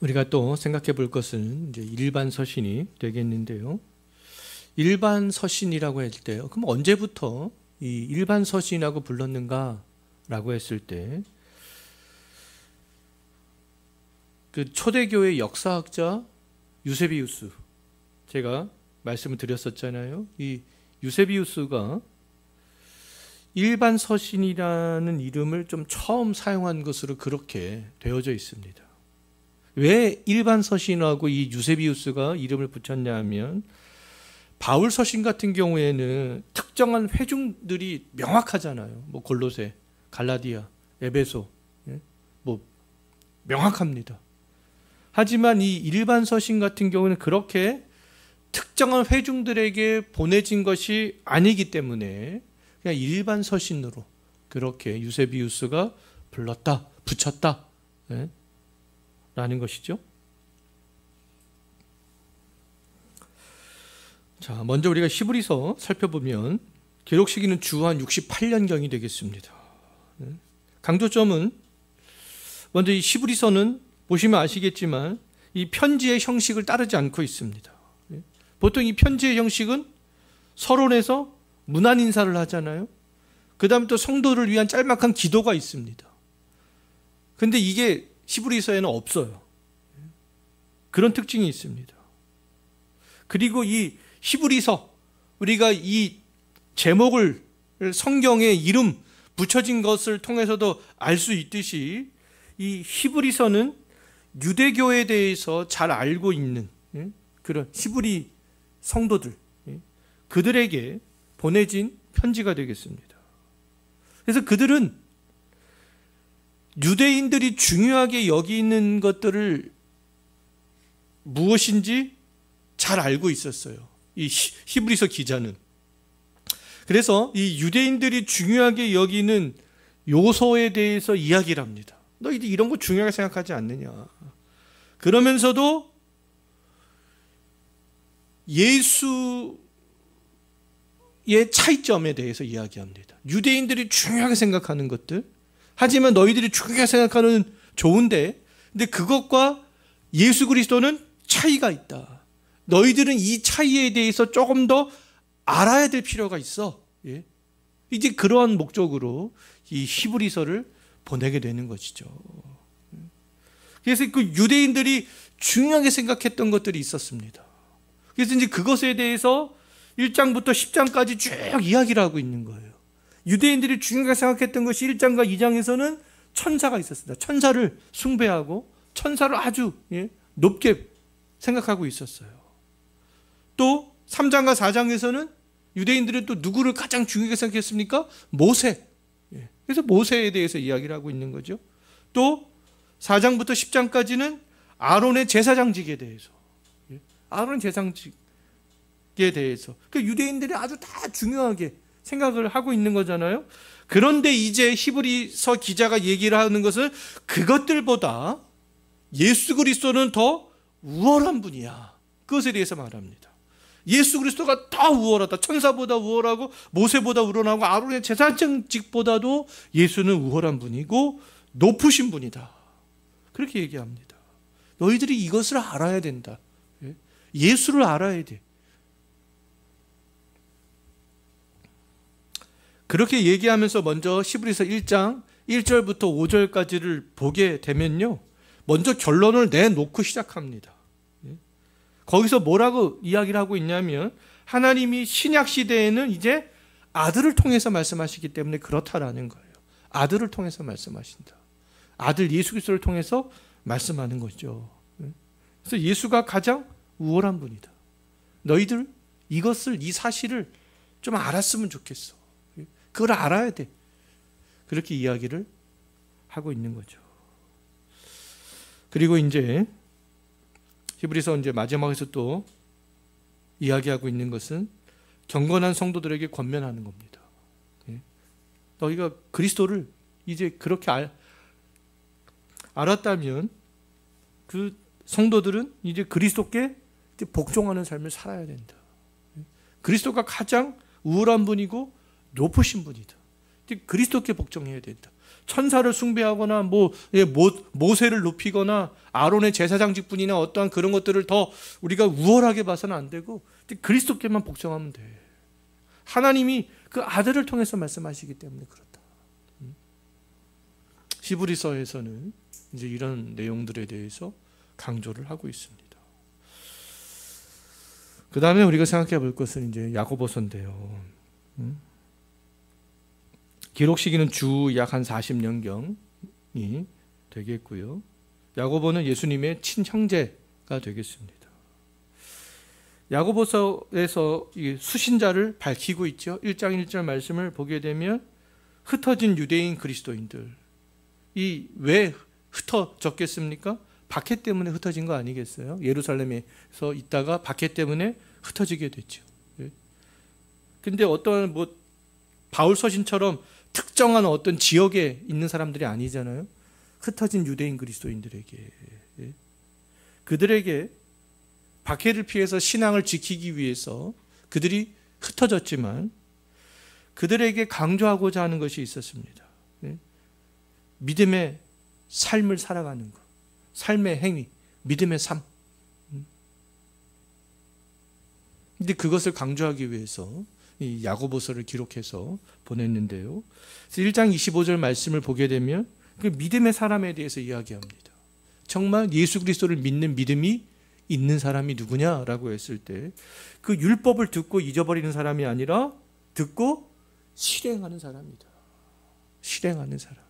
우리가 또 생각해 볼 것은 이제 일반 서신이 되겠는데요. 일반 서신이라고 할 때요. 그럼 언제부터 이 일반 서신이라고 불렀는가라고 했을 때, 그 초대교회 역사학자 유세비우스, 제가 말씀을 드렸었잖아요. 이 유세비우스가 일반 서신이라는 이름을 좀 처음 사용한 것으로 그렇게 되어져 있습니다. 왜 일반 서신하고 이 유세비우스가 이름을 붙였냐 하면, 바울 서신 같은 경우에는 특정한 회중들이 명확하잖아요. 뭐 골로새, 갈라디아, 에베소, 뭐 명확합니다. 하지만 이 일반 서신 같은 경우는 그렇게 특정한 회중들에게 보내진 것이 아니기 때문에 그냥 일반 서신으로 그렇게 유세비우스가 불렀다, 붙였다 라는 것이죠. 자, 먼저 우리가 히브리서 살펴보면 기록 시기는 주한 68년경이 되겠습니다. 강조점은 먼저 이 히브리서는 보시면 아시겠지만 이 편지의 형식을 따르지 않고 있습니다. 보통 이 편지의 형식은 서론에서 문안 인사를 하잖아요. 그 다음 또 성도를 위한 짤막한 기도가 있습니다. 근데 이게 히브리서에는 없어요. 그런 특징이 있습니다. 그리고 이 히브리서, 우리가 이 제목을 성경에 이름 붙여진 것을 통해서도 알 수 있듯이 이 히브리서는 유대교에 대해서 잘 알고 있는 그런 히브리 성도들, 그들에게 보내진 편지가 되겠습니다. 그래서 그들은 유대인들이 중요하게 여기는 것들을 무엇인지 잘 알고 있었어요. 이 히브리서 기자는. 그래서 이 유대인들이 중요하게 여기는 요소에 대해서 이야기를 합니다. 너희들 이런 거 중요하게 생각하지 않느냐. 그러면서도 예수의 차이점에 대해서 이야기합니다. 유대인들이 중요하게 생각하는 것들, 하지만 너희들이 중요하게 생각하는 좋은데, 근데 그것과 예수 그리스도는 차이가 있다. 너희들은 이 차이에 대해서 조금 더 알아야 될 필요가 있어. 이제 그러한 목적으로 이 히브리서를 보내게 되는 것이죠. 그래서 그 유대인들이 중요하게 생각했던 것들이 있었습니다. 그래서 이제 그것에 대해서 1장부터 10장까지 쭉 이야기를 하고 있는 거예요. 유대인들이 중요하게 생각했던 것이 1장과 2장에서는 천사가 있었습니다. 천사를 숭배하고 천사를 아주 높게 생각하고 있었어요. 또 3장과 4장에서는 유대인들은 또 누구를 가장 중요하게 생각했습니까? 모세. 그래서 모세에 대해서 이야기를 하고 있는 거죠. 또 4장부터 10장까지는 아론의 제사장직에 대해서, 아론의 제사장직에 대해서, 그 유대인들이 아주 다 중요하게 생각을 하고 있는 거잖아요. 그런데 이제 히브리서 기자가 얘기를 하는 것은 그것들보다 예수 그리스도는 더 우월한 분이야. 그것에 대해서 말합니다. 예수 그리스도가 더 우월하다. 천사보다 우월하고 모세보다 우월하고 아론의 제사장직보다도 예수는 우월한 분이고 높으신 분이다. 그렇게 얘기합니다. 너희들이 이것을 알아야 된다. 예수를 알아야 돼. 그렇게 얘기하면서 먼저 히브리서 1장 1절부터 5절까지를 보게 되면요, 먼저 결론을 내놓고 시작합니다. 거기서 뭐라고 이야기를 하고 있냐면, 하나님이 신약 시대에는 이제 아들을 통해서 말씀하시기 때문에 그렇다라는 거예요. 아들을 통해서 말씀하신다. 아들 예수 그리스도를 통해서 말씀하는 거죠. 그래서 예수가 가장 우월한 분이다. 너희들 이것을, 이 사실을 좀 알았으면 좋겠어. 그걸 알아야 돼. 그렇게 이야기를 하고 있는 거죠. 그리고 이제 히브리서 이제 마지막에서 또 이야기하고 있는 것은 경건한 성도들에게 권면하는 겁니다. 너희가 그리스도를 이제 그렇게 알았다면 그 성도들은 이제 그리스도께 복종하는 삶을 살아야 된다. 그리스도가 가장 우월한 분이고 높으신 분이다. 그리스도께 복종해야 된다. 천사를 숭배하거나 모세를 높이거나 아론의 제사장직분이나 어떠한 그런 것들을 더 우리가 우월하게 봐서는 안 되고 그리스도께만 복종하면 돼. 하나님이 그 아들을 통해서 말씀하시기 때문에 그렇다. 히브리서에서는 이제 이런 내용들에 대해서 강조를 하고 있습니다. 그 다음에 우리가 생각해 볼 것은 이제 야고보서인데요. 기록 시기는 주 약 한 40년경이 되겠고요. 야고보는 예수님의 친형제가 되겠습니다. 야고보서에서 수신자를 밝히고 있죠. 1장 1절 말씀을 보게 되면 흩어진 유대인 그리스도인들, 이 왜 흩어졌겠습니까? 박해 때문에 흩어진 거 아니겠어요? 예루살렘에서 있다가 박해 때문에 흩어지게 됐죠. 근데 어떤 바울 서신처럼 특정한 어떤 지역에 있는 사람들이 아니잖아요. 흩어진 유대인 그리스도인들에게, 그들에게 박해를 피해서 신앙을 지키기 위해서 그들이 흩어졌지만 그들에게 강조하고자 하는 것이 있었습니다. 믿음의 삶을 살아가는 것, 삶의 행위, 믿음의 삶. 근데 그것을 강조하기 위해서 이 야고보서를 기록해서 보냈는데요. 1장 25절 말씀을 보게 되면 그 믿음의 사람에 대해서 이야기합니다. 정말 예수 그리스도를 믿는 믿음이 있는 사람이 누구냐라고 했을 때 그 율법을 듣고 잊어버리는 사람이 아니라 듣고 실행하는 사람이다. 실행하는 사람.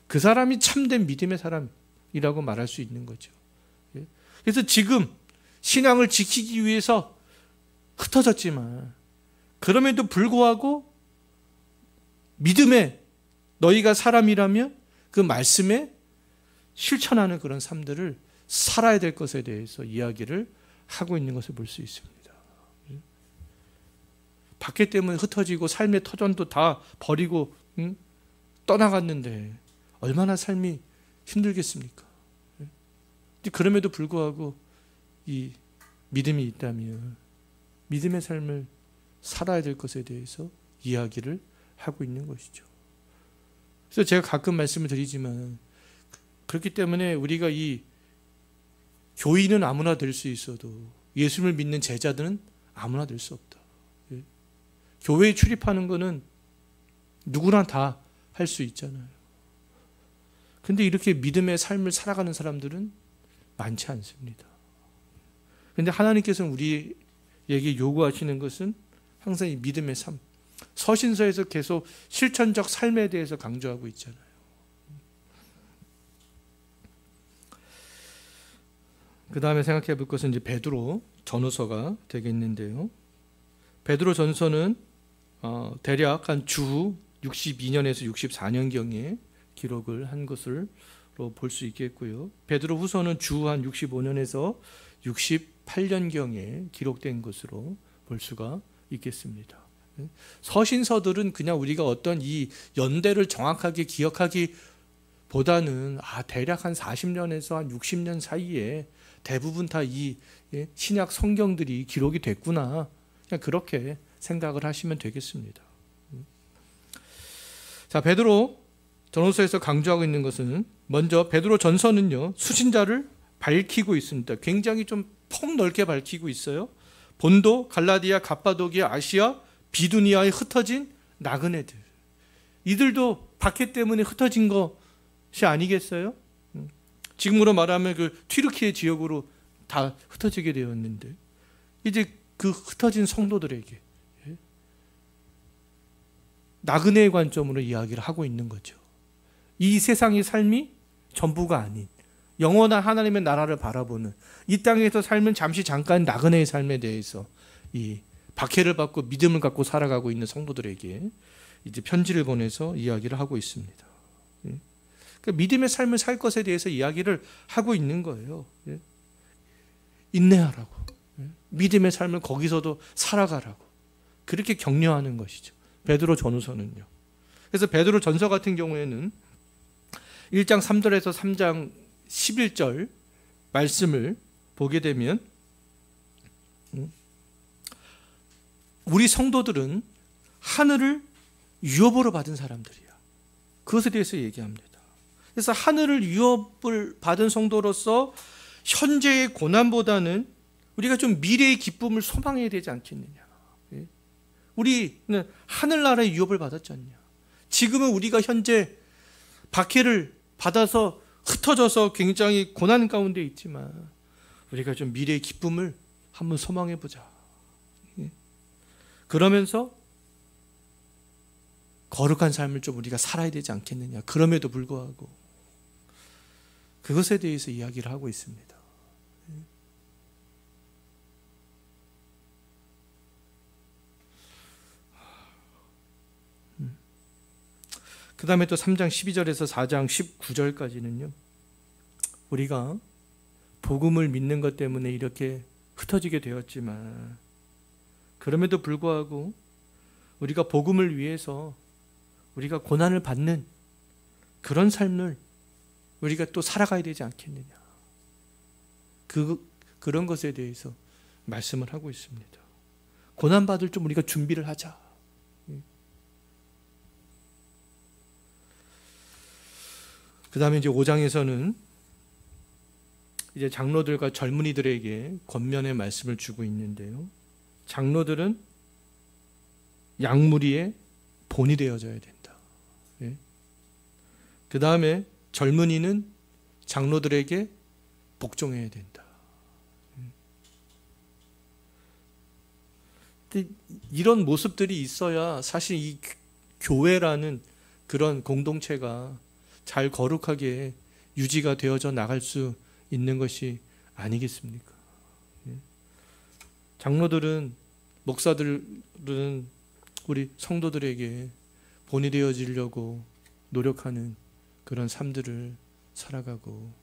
그 사람이 참된 믿음의 사람이라고 말할 수 있는 거죠. 그래서 지금 신앙을 지키기 위해서 흩어졌지만 그럼에도 불구하고 믿음에 너희가 사람이라면 그 말씀에 실천하는 그런 삶들을 살아야 될 것에 대해서 이야기를 하고 있는 것을 볼 수 있습니다. 박해 때문에 흩어지고 삶의 터전도 다 버리고 떠나갔는데 얼마나 삶이 힘들겠습니까? 그럼에도 불구하고 이 믿음이 있다면 믿음의 삶을 살아야 될 것에 대해서 이야기를 하고 있는 것이죠. 그래서 제가 가끔 말씀을 드리지만 그렇기 때문에 우리가 이 교인은 아무나 될 수 있어도 예수를 믿는 제자들은 아무나 될 수 없다. 교회에 출입하는 거는 누구나 다 할 수 있잖아요. 근데 이렇게 믿음의 삶을 살아가는 사람들은 많지 않습니다. 근데 하나님께서는 우리에게 요구하시는 것은 항상 이 믿음의 삶, 서신서에서 계속 실천적 삶에 대해서 강조하고 있잖아요. 그 다음에 생각해 볼 것은 이제 베드로 전후서가 되겠는데요. 베드로 전서는 대략 한 주 62년에서 64년경에 기록을 한 것으로 볼 수 있겠고요. 베드로 후서는 주 한 65년에서 68년경에 기록된 것으로 볼 수가 있겠습니다. 서신서들은 그냥 우리가 어떤 이 연대를 정확하게 기억하기 보다는 대략 한 40년에서 한 60년 사이에 대부분 다 이 신약 성경들이 기록이 됐구나, 그냥 그렇게 생각을 하시면 되겠습니다. 자, 베드로 전후서에서 강조하고 있는 것은 먼저 베드로 전서는요 수신자를 밝히고 있습니다. 굉장히 좀 폭넓게 밝히고 있어요. 본도, 갈라디아, 갑바도기아, 아시아, 비두니아에 흩어진 나그네들, 이들도 박해 때문에 흩어진 것이 아니겠어요? 지금으로 말하면 그 튀르키예 지역으로 다 흩어지게 되었는데 이제 그 흩어진 성도들에게 나그네의 관점으로 이야기를 하고 있는 거죠. 이 세상의 삶이 전부가 아닌 영원한 하나님의 나라를 바라보는, 이 땅에서 삶은 잠깐 나그네의 삶에 대해서 이 박해를 받고 믿음을 갖고 살아가고 있는 성도들에게 이제 편지를 보내서 이야기를 하고 있습니다. 그러니까 믿음의 삶을 살 것에 대해서 이야기를 하고 있는 거예요. 인내하라고, 믿음의 삶을 거기서도 살아가라고 그렇게 격려하는 것이죠. 베드로 전후서는요. 그래서 베드로 전서 같은 경우에는 1장 3절에서 3장 11절 말씀을 보게 되면 우리 성도들은 하늘을 유업으로 받은 사람들이야. 그것에 대해서 얘기합니다. 그래서 하늘을 위협을 받은 성도로서 현재의 고난보다는 우리가 좀 미래의 기쁨을 소망해야 되지 않겠느냐. 우리는 하늘나라의 위협을 받았지 않냐. 지금은 우리가 현재 박해를 받아서 흩어져서 굉장히 고난 가운데 있지만 우리가 좀 미래의 기쁨을 한번 소망해 보자. 그러면서 거룩한 삶을 좀 우리가 살아야 되지 않겠느냐. 그럼에도 불구하고 그것에 대해서 이야기를 하고 있습니다. 그 다음에 또 3장 12절에서 4장 19절까지는요. 우리가 복음을 믿는 것 때문에 이렇게 흩어지게 되었지만 그럼에도 불구하고 우리가 복음을 위해서 우리가 고난을 받는 그런 삶을 우리가 또 살아가야 되지 않겠느냐. 그런 것에 대해서 말씀을 하고 있습니다. 고난받을 좀 우리가 준비를 하자. 그 다음에 이제 5장에서는 이제 장로들과 젊은이들에게 권면의 말씀을 주고 있는데요. 장로들은 양무리의 본이 되어져야 된다. 그 다음에 젊은이는 장로들에게 복종해야 된다. 근데 이런 모습들이 있어야 사실 이 교회라는 그런 공동체가 잘 거룩하게 유지가 되어져 나갈 수 있는 것이 아니겠습니까? 장로들은, 목사들은 우리 성도들에게 본이 되어지려고 노력하는 그런 삶들을 살아가고,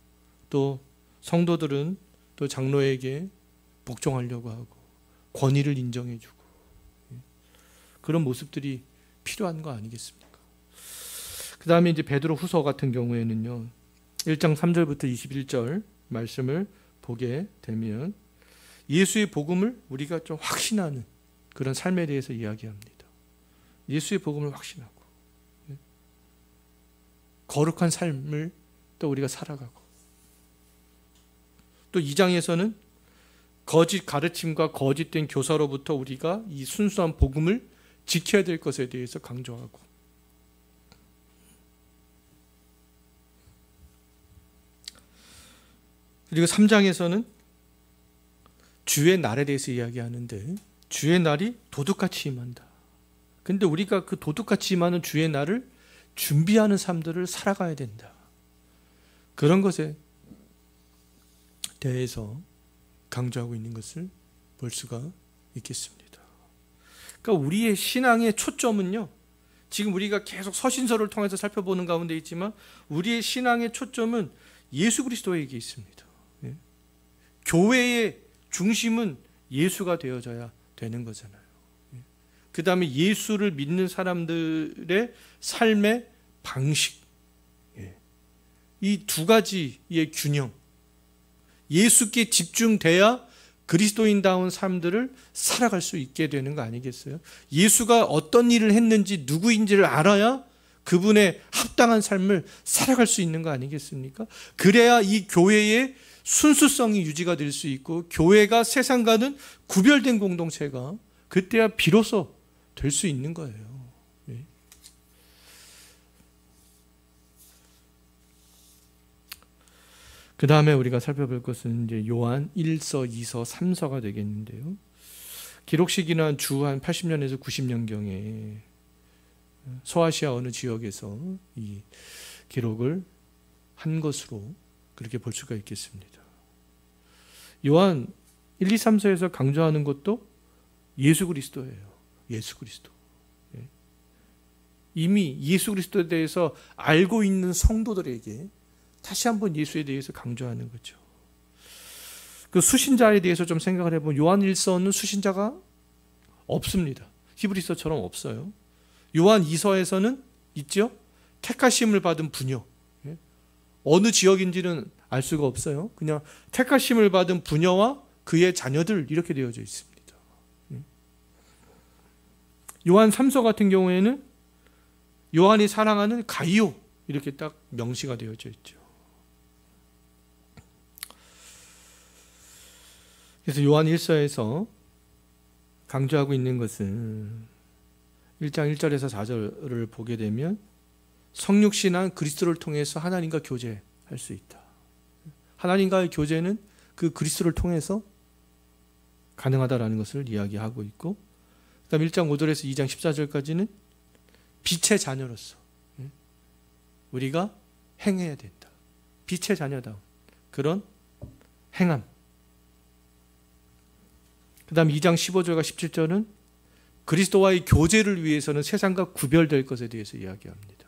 또 성도들은 또 장로에게 복종하려고 하고 권위를 인정해주고 그런 모습들이 필요한 거 아니겠습니까? 그 다음에 이제 베드로 후서 같은 경우에는요, 1장 3절부터 21절 말씀을 보게 되면 예수의 복음을 우리가 좀 확신하는 그런 삶에 대해서 이야기합니다. 예수의 복음을 확신하고 거룩한 삶을 또 우리가 살아가고, 또 2장에서는 거짓 가르침과 거짓된 교사로부터 우리가 이 순수한 복음을 지켜야 될 것에 대해서 강조하고, 그리고 3장에서는 주의 날에 대해서 이야기하는데, 주의 날이 도둑같이 임한다. 근데 우리가 그 도둑같이 임하는 주의 날을 준비하는 삶들을 살아가야 된다. 그런 것에 대해서 강조하고 있는 것을 볼 수가 있겠습니다. 그러니까 우리의 신앙의 초점은요, 지금 우리가 계속 서신서를 통해서 살펴보는 가운데 있지만 우리의 신앙의 초점은 예수 그리스도에게 있습니다. 교회의 중심은 예수가 되어져야 되는 거잖아요. 그 다음에 예수를 믿는 사람들의 삶의 방식, 이 두 가지의 균형, 예수께 집중돼야 그리스도인다운 삶들을 살아갈 수 있게 되는 거 아니겠어요? 예수가 어떤 일을 했는지 누구인지를 알아야 그분의 합당한 삶을 살아갈 수 있는 거 아니겠습니까? 그래야 이 교회의 순수성이 유지가 될 수 있고, 교회가 세상과는 구별된 공동체가 그때야 비로소 될 수 있는 거예요. 그 다음에 우리가 살펴볼 것은 이제 요한 1서, 2서, 3서가 되겠는데요. 기록 시기는 주 한 80년에서 90년경에 소아시아 어느 지역에서 이 기록을 한 것으로 그렇게 볼 수가 있겠습니다. 요한 1, 2, 3서에서 강조하는 것도 예수 그리스도예요. 예수 그리스도. 이미 예수 그리스도에 대해서 알고 있는 성도들에게 다시 한번 예수에 대해서 강조하는 거죠. 그 수신자에 대해서 좀 생각을 해보면 요한 1서는 수신자가 없습니다. 히브리서처럼 없어요. 요한 2서에서는 있죠. 택하심을 받은 부녀. 어느 지역인지는 알 수가 없어요. 그냥 택하심을 받은 부녀와 그의 자녀들 이렇게 되어져 있습니다. 요한 3서 같은 경우에는 요한이 사랑하는 가이오 이렇게 딱 명시가 되어져 있죠. 그래서 요한 1서에서 강조하고 있는 것은 1장 1절에서 4절을 보게 되면 성육신한 그리스도를 통해서 하나님과 교제할 수 있다. 하나님과의 교제는 그 그리스도를 통해서 가능하다라는 것을 이야기하고 있고, 그 다음 1장 5절에서 2장 14절까지는 빛의 자녀로서 우리가 행해야 된다. 빛의 자녀다운 그런 행함. 그 다음 2장 15절과 17절은 그리스도와의 교제를 위해서는 세상과 구별될 것에 대해서 이야기합니다.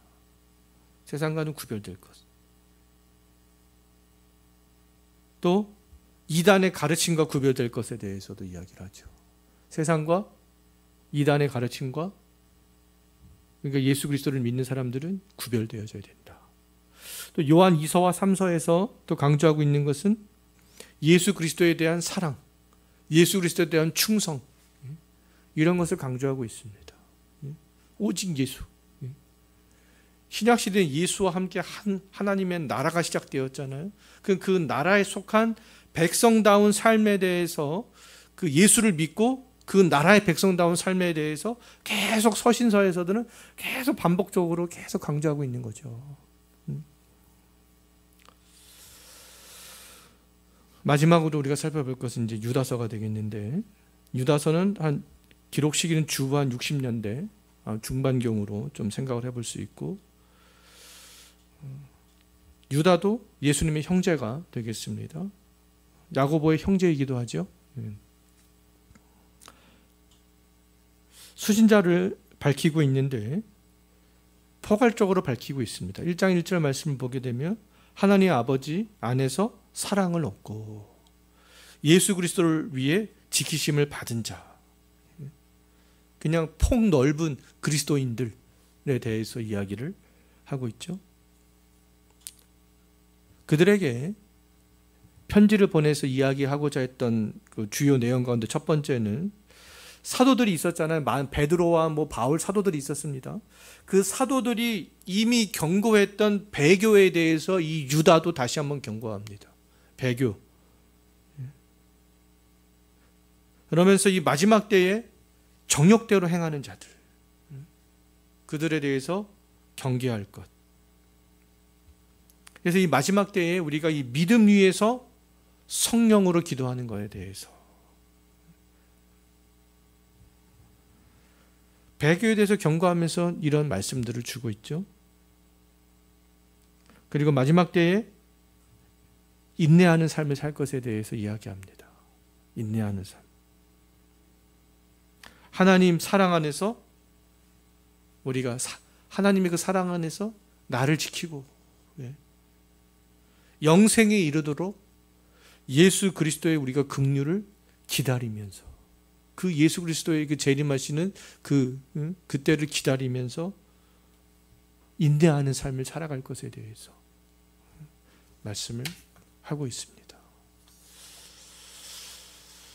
세상과는 구별될 것. 또 이단의 가르침과 구별될 것에 대해서도 이야기를 하죠. 세상과 이단의 가르침과, 그러니까 예수 그리스도를 믿는 사람들은 구별되어져야 된다. 또 요한 2서와 3서에서 또 강조하고 있는 것은 예수 그리스도에 대한 사랑, 예수 그리스도에 대한 충성, 이런 것을 강조하고 있습니다. 오직 예수. 신약시대에 예수와 함께 하나님의 나라가 시작되었잖아요. 그 나라에 속한 백성다운 삶에 대해서, 그 예수를 믿고 그 나라의 백성다운 삶에 대해서 계속 서신서에서들은 계속 반복적으로 계속 강조하고 있는 거죠. 마지막으로 우리가 살펴볼 것은 이제 유다서가 되겠는데, 유다서는 한 기록 시기는 주후 한 60년대 중반경으로 좀 생각을 해볼 수 있고, 유다도 예수님의 형제가 되겠습니다. 야고보의 형제이기도 하죠. 수신자를 밝히고 있는데 포괄적으로 밝히고 있습니다. 1장 1절 말씀을 보게 되면 하나님 아버지 안에서 사랑을 얻고 예수 그리스도를 위해 지키심을 받은 자, 그냥 폭넓은 그리스도인들에 대해서 이야기를 하고 있죠. 그들에게 편지를 보내서 이야기하고자 했던 그 주요 내용 가운데 첫 번째는 사도들이 있었잖아요. 베드로와 바울 사도들이 있었습니다. 그 사도들이 이미 경고했던 배교에 대해서 이 유다도 다시 한번 경고합니다. 배교. 그러면서 이 마지막 때에 정욕대로 행하는 자들, 그들에 대해서 경계할 것. 그래서 이 마지막 때에 우리가 이 믿음 위에서 성령으로 기도하는 것에 대해서, 배교에 대해서 경고하면서 이런 말씀들을 주고 있죠. 그리고 마지막 때에 인내하는 삶을 살 것에 대해서 이야기합니다. 인내하는 삶. 하나님 사랑 안에서 우리가 하나님의 그 사랑 안에서 나를 지키고 영생에 이르도록 예수 그리스도의 우리가 긍휼을 기다리면서, 그 예수 그리스도의 그 재림하시는 그때를 기다리면서 인내하는 삶을 살아갈 것에 대해서 말씀을 하고 있습니다.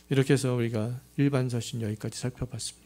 이렇게 해서 우리가 일반 서신 여기까지 살펴봤습니다.